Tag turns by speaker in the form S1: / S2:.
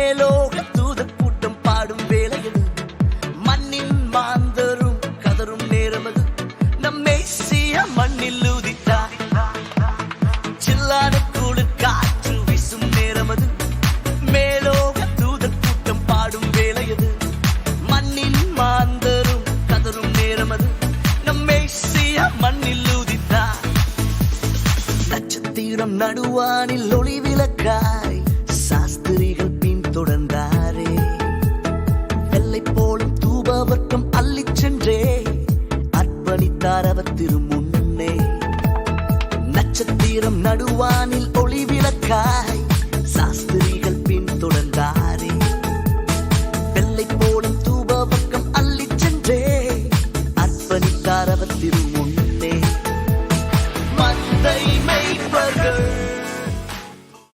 S1: மேலோக தூதர் கூட்டம் பாடும் வேளையது, மண்ணின் மாந்தரும் கதரும் நேரமது, நம் மேசியா மண்ணில் உதித்தார். சில்லான குளிர் காற்று வீசும் நேரமது, மேலோக தூதர் கூட்டம் பாடும் வேளையது, மண்ணின் மாந்தரும் கதரும் நேரமது, நம் மேசியா மண்ணில் உதித்தார். நட்சத்திரம் நடுவானில் ஒளி விளக்காய் சாஸ்திரிகள் பின் தொடர்ந்தாரே, வெள்ளை போலும் தூபவர்க்கம் அள்ளிச் சென்றே அர்ப்பணித்தார் அவர் திருமுன்னே. நட்சத்திரம் நடுவானில் ஒளி விளக்காய் சாஸ்திரிகள் பின் தொடர்ந்தாரே, வெள்ளை போலும் தூபவர்க்கம் அள்ளிச் சென்றே அர்ப்பணித்தார் அவர் திருமுன்னே. மந்தை மேய்ப்பர்கள்